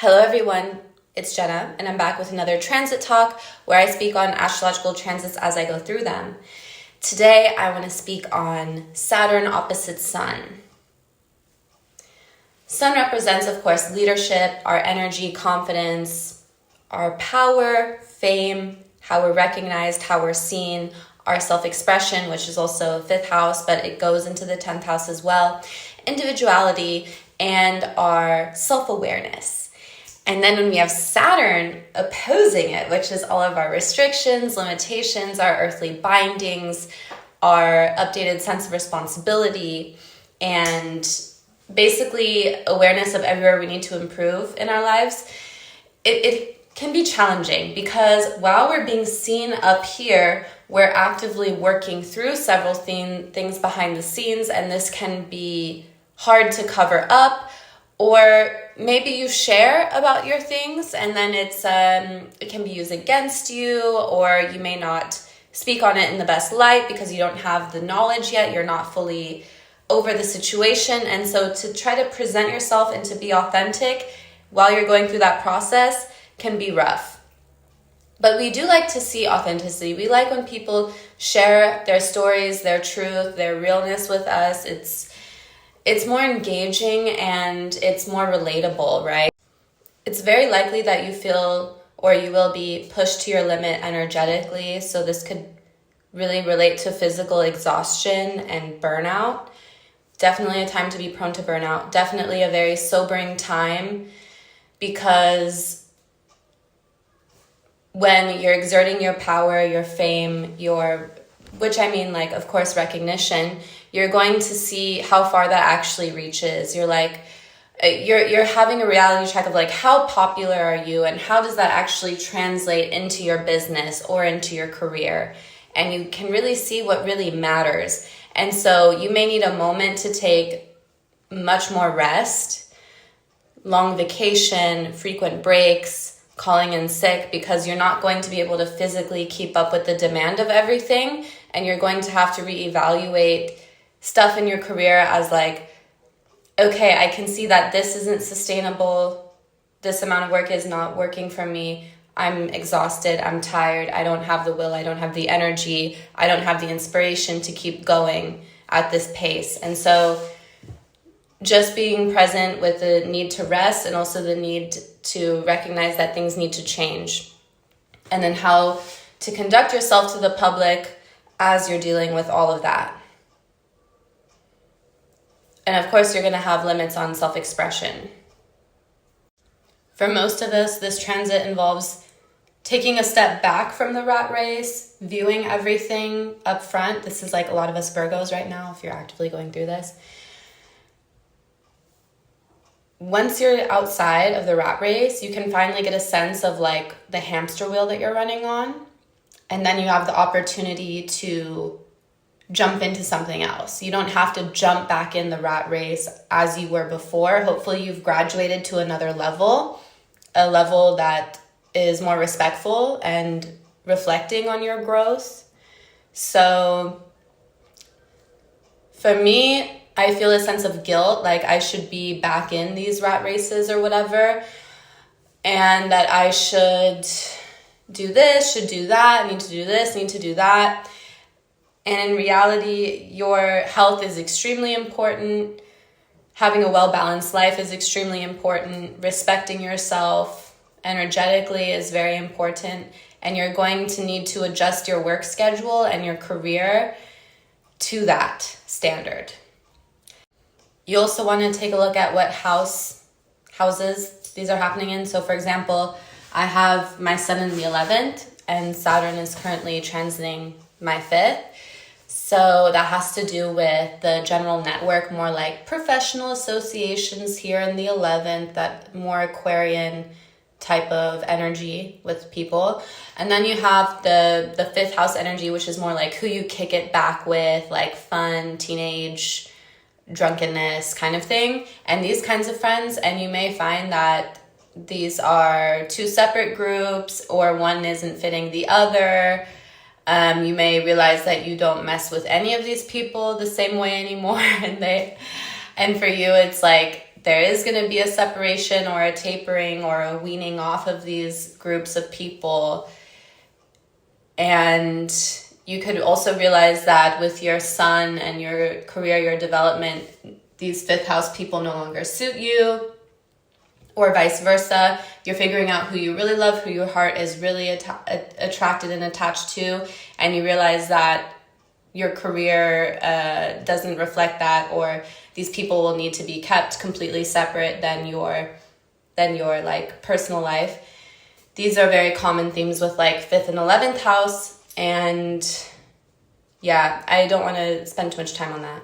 Hello everyone, it's Jenna, and I'm back with another transit talk where I speak on astrological transits as I go through them. Today I want to speak on Saturn opposite Sun. Sun represents, of course, leadership, our energy, confidence, our power, fame, how we're recognized, how we're seen, our self-expression, which is also fifth house, but it goes into the 10th house as well, individuality, and our self-awareness. And then when we have Saturn opposing it, which is all of our restrictions, limitations, our earthly bindings, our updated sense of responsibility, and basically awareness of everywhere we need to improve in our lives, it can be challenging because while we're being seen up here, we're actively working through several things behind the scenes, and this can be hard to cover up. Or maybe you share about your things and then it can be used against you, or you may not speak on it in the best light because you don't have the knowledge yet. You're not fully over the situation. And so to try to present yourself and to be authentic while you're going through that process can be rough. But we do like to see authenticity. We like when people share their stories, their truth, their realness with us. It's more engaging and it's more relatable, right? It's very likely that you feel or you will be pushed to your limit energetically. So this could really relate to physical exhaustion and burnout. Definitely a time to be prone to burnout. Definitely a very sobering time because when you're exerting your power, your fame, which I mean, like, of course, recognition, you're going to see how far that actually reaches. You're having a reality check of like, how popular are you and how does that actually translate into your business or into your career? And you can really see what really matters. And so you may need a moment to take much more rest, long vacation, frequent breaks, calling in sick, because you're not going to be able to physically keep up with the demand of everything. And you're going to have to reevaluate stuff in your career as like, okay, I can see that this isn't sustainable. This amount of work is not working for me. I'm exhausted. I'm tired. I don't have the will. I don't have the energy. I don't have the inspiration to keep going at this pace. And so just being present with the need to rest and also the need to recognize that things need to change. And then how to conduct yourself to the public as you're dealing with all of that. And of course, you're going to have limits on self-expression. For most of us, this transit involves taking a step back from the rat race, viewing everything up front. This is like a lot of us Virgos right now, if you're actively going through this. Once you're outside of the rat race, you can finally get a sense of like the hamster wheel that you're running on. And then you have the opportunity to jump into something else. You don't have to jump back in the rat race as you were before. Hopefully you've graduated to another level, a level that is more respectful and reflecting on your growth. So for me, I feel a sense of guilt, like I should be back in these rat races or whatever, and that I should do this, should do that, need to do this, need to do that. And in reality, your health is extremely important. Having a well-balanced life is extremely important. Respecting yourself energetically is very important. And you're going to need to adjust your work schedule and your career to that standard. You also want to take a look at what houses these are happening in. So for example, I have my sun in the 11th and Saturn is currently transiting my 5th. So that has to do with the general network, more like professional associations here in the 11th, that more Aquarian type of energy with people. And then you have the 5th house energy, which is more like who you kick it back with, like fun, teenage, drunkenness kind of thing. And these kinds of friends, and you may find that these are two separate groups or one isn't fitting the other. You may realize that you don't mess with any of these people the same way anymore. And for you, it's like there is going to be a separation or a tapering or a weaning off of these groups of people. And you could also realize that with your sun and your career, your development, these fifth house people no longer suit you, or vice versa. You're figuring out who you really love, who your heart is really attracted and attached to, and you realize that your career doesn't reflect that, or these people will need to be kept completely separate than your like personal life. These are very common themes with like 5th and 11th house, and yeah, I don't want to spend too much time on that.